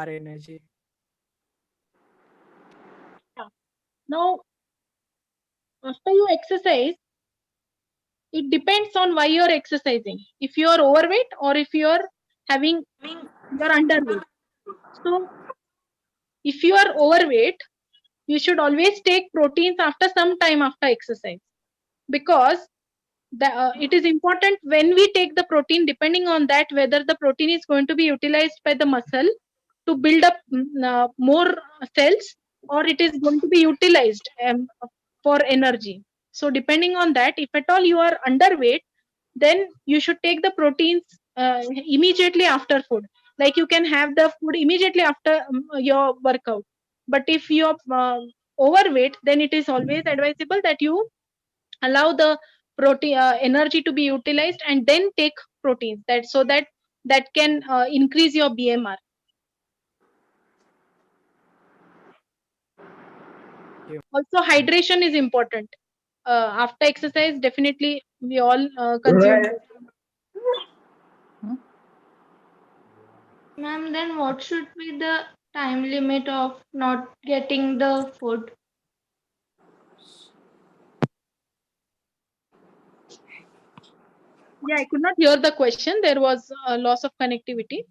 energy? Now, after you exercise, it depends on why you're exercising. If you are overweight or if you're underweight. So if you are overweight, you should always take proteins after some time after exercise, because it is important when we take the protein, depending on that whether the protein is going to be utilized by the muscle to build up more cells, or it is going to be utilized for energy. So depending on that, if at all you are underweight, then you should take the proteins immediately after food. Like you can have the food immediately after your workout. But if you're overweight, then it is always advisable that you allow the protein energy to be utilized and then take proteins, that so that that can increase your BMR. Also, hydration is important. After exercise, definitely we all consume. Ma'am, then what should be the time limit of not getting the food? Yeah, I could not hear the question. There was a loss of connectivity.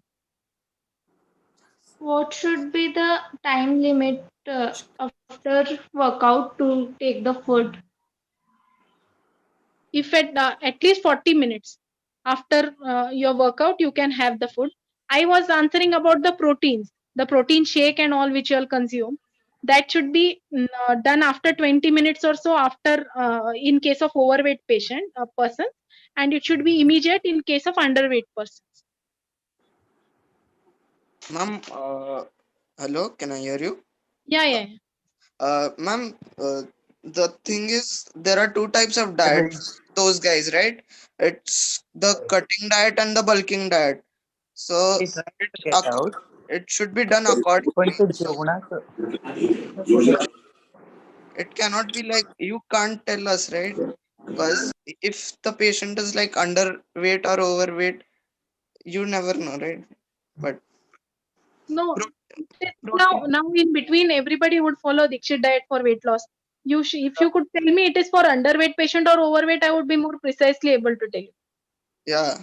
What should be the time limit after workout to take the food? If at least 40 minutes after your workout, you can have the food. I was answering about the proteins, the protein shake and all which you all consume. That should be done after 20 minutes or so after, in case of overweight person, and it should be immediate in case of underweight persons. Ma'am, hello, can I hear you? Yeah. Ma'am, the thing is, there are two types of diets, those guys, right? It's the cutting diet and the bulking diet. So He tried to get out. it should be done accordingly. It cannot be like you can't tell us, right? Because if the patient is like underweight or overweight, you never know, right? But No, now in between everybody would follow Dikshit diet for weight loss. If you could tell me it is for underweight patient or overweight, I would be more precisely able to tell you. yeah.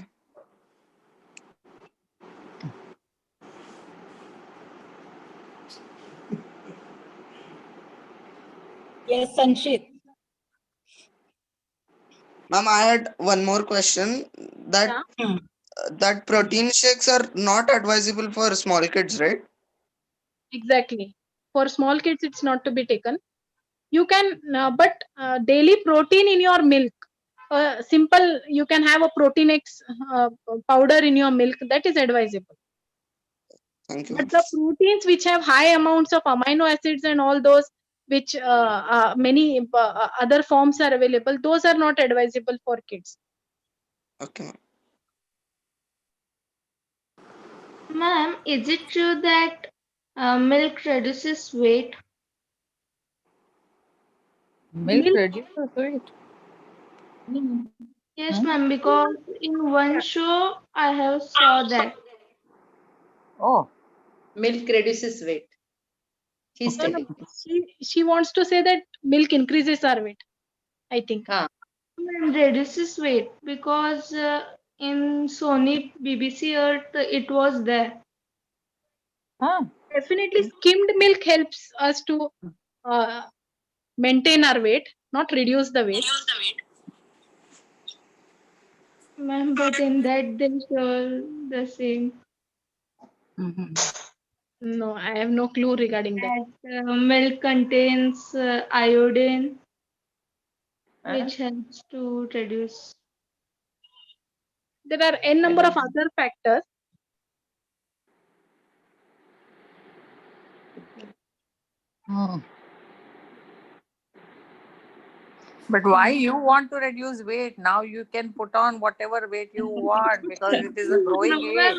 Yes, Sanchit. Ma'am, I had one more question. That protein shakes are not advisable for small kids, right? Exactly. For small kids, it's not to be taken. You can, but daily protein in your milk. Simple, you can have a Protein X powder in your milk. That is advisable. Thank you. But the proteins which have high amounts of amino acids and all those, which many other forms are available, those are not advisable for kids. Okay. Ma'am, is it true that milk reduces weight? Milk reduces weight. Yes, ma'am, because in one show I have saw that. Oh. Milk reduces weight. He's No, telling. she wants to say that milk increases our weight, I think. Ma'am, reduces weight because in Sony BBC Earth it was there. Definitely, skimmed milk helps us to maintain our weight, not reduce the weight. Ma'am, but in that they show the same. No, I have no clue regarding that. Milk contains iodine, which helps to reduce. There are n number of other factors. But why you want to reduce weight? Now you can put on whatever weight you want because it is a growing age.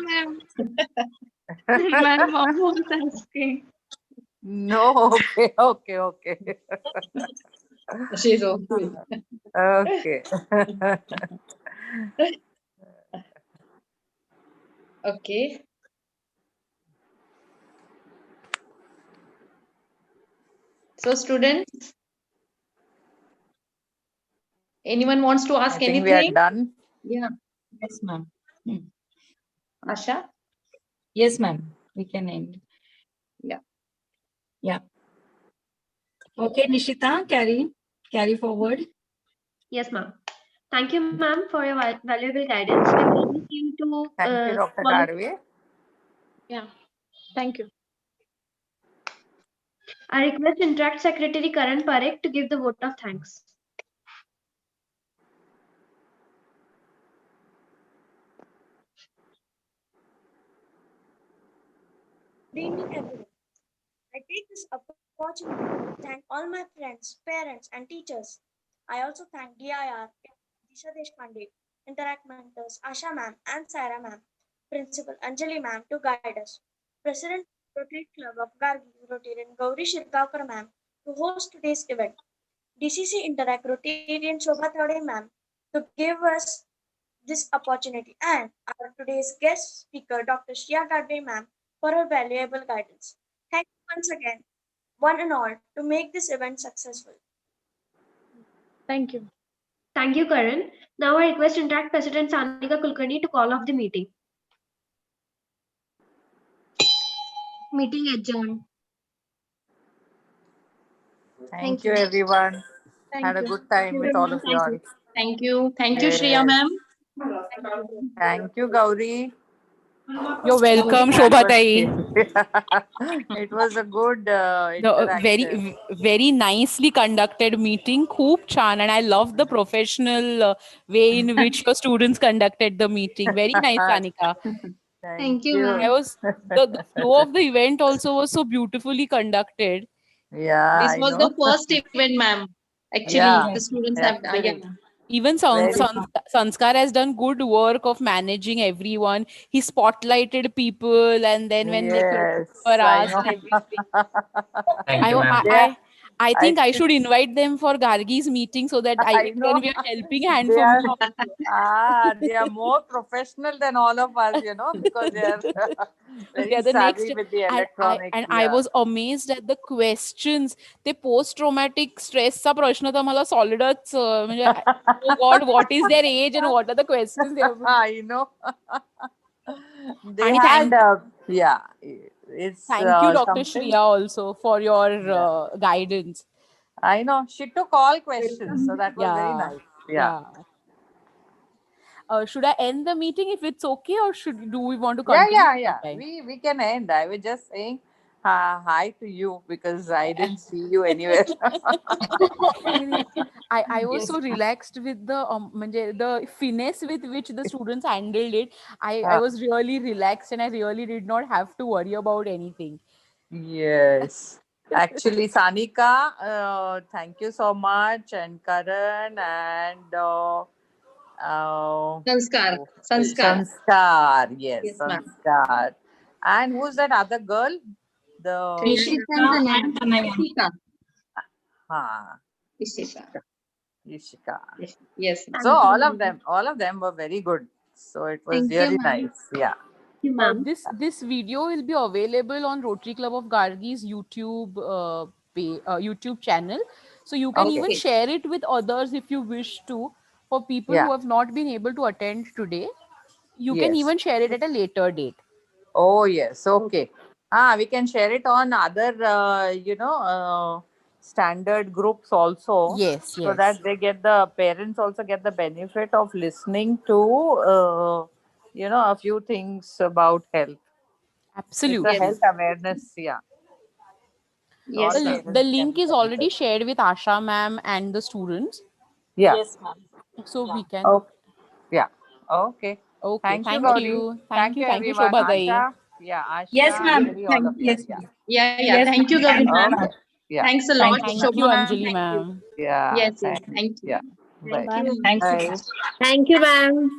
My mom was asking. No, okay. She's okay. Okay. Okay. So students, anyone wants to ask I think anything? we are done. Yeah. Yes, ma'am. Asha? Yes, ma'am. We can end. Yeah. Yeah. Okay, Nishita, carry forward. Yes, ma'am. Thank you, ma'am, for your valuable guidance. We will aim to Thank you, Dr. follow. Gadve. Yeah. Thank you. I request Interact Secretary Karan Parekh to give the vote of thanks. Good evening, everyone. I take this opportunity to thank all my friends, parents, and teachers. I also thank DIR, Disha Deshpande, Interact mentors, Asha ma'am, and Saira ma'am, Principal Anjali ma'am to guide us, President Rotary Club of Gargi, Rotarian Gauri Shirgavkar ma'am to host today's event, DCC Interact Rotarian Shobha Thode ma'am to give us this opportunity, and our today's guest speaker, Dr. Shriya Gadve ma'am, for her valuable guidance. Thank you once again, one and all, to make this event successful. Thank you. Thank you, Karan. Now I request Interact President Sanika Kulkarni to call off the meeting. Meeting adjourned. Thank you, everyone. Thank Had a you. good time with all of you all. Thank you. Thank you, Shriya Yes. ma'am. Thank you, Gauri. You're welcome, That Shobha was it was a good interaction. very nicely conducted meeting. खूप छान, and I love the professional way in which your students conducted the meeting. Very nice, Anika. Thank you, you. I ma'am. was the flow of the event also was so beautifully conducted. Yeah, This I was the know. first event, ma'am. Actually, Yeah, the students have, yeah. actually. Even Very Sanskar has done good work of managing everyone. He spotlighted people, and then when the questions yes, were I asked know. and everything, Thank I, you, wa- ma'am. I think I Actually, should invite them for Gargi's meeting so that I it can know be a helping hand they for me are they are more professional than all of us, because they are they very are the next. savvy with the and I electronics. and I Yeah. was amazed at the questions. ते post traumatic stress चा प्रश्न तर मला solidच म्हणजे oh God, what is their age and what are the questions they have been. I know. They आणि had, yeah, it's thank you, Dr. something. Shriya, also for your Yeah, guidance. I know. She took all questions, so that was very Yeah, nice. Yeah. yeah. Should I end the meeting if it's okay, or do we want to Yeah, continue yeah, yeah. sometime? We can end. I was just saying hi to you because I didn't see you anywhere. I was so relaxed with the finesse with which the students handled it. I Ah, was really relaxed, and I really did not have to worry about anything. yes. Actually, Sanika, thank you so much, and Karan, and Sanskar. Sanskar. Sanskar. Yes, Yes, ma'am. Sanskar. And who's that other girl? The Ishita and Tanaya. Ishika. ha, Ishika. Ishika. Yes. So Thank you. all of them were very good. So it was Thank you, really ma'am. nice. Yeah. Thank you, ma'am. This video will be available on Rotary Club of Gargi's YouTube channel, so you can even Okay. share it with others if you wish to. For people Yeah. who have not been able to attend today, you can Yes. even share it at a later date. Oh, yes. Okay. We can share it on other, standard groups also, Yes, so yes, that parents also get the benefit of listening to, a few things about health. It's a absolutely. health Yes. awareness. Yeah. So all Yes, ma'am. The parents link can is already benefit. shared with Asha ma'am and the students, Yeah. Yes, ma'am. so we can. Oh, yeah. Okay. Okay, Thank you, thank Gauri. you, Thank you, thank you, everyone. Shobha Dai. Asha. Yeah, Yes, Asha, ma'am. Anjali, all of you. Yes, Yeah. ma'am. Yeah. Yes, Thank you, Gauri, ma'am. ma'am. Okay. Yeah. Thanks a lot, Thank you, Thank ma'am. you, Shobha ma'am. Anjali ma'am. Yeah. Yes, yes. Thanks. Thank you. Yeah. Thank Bye. you. Thank you, Bye. ma'am. Thank you, ma'am.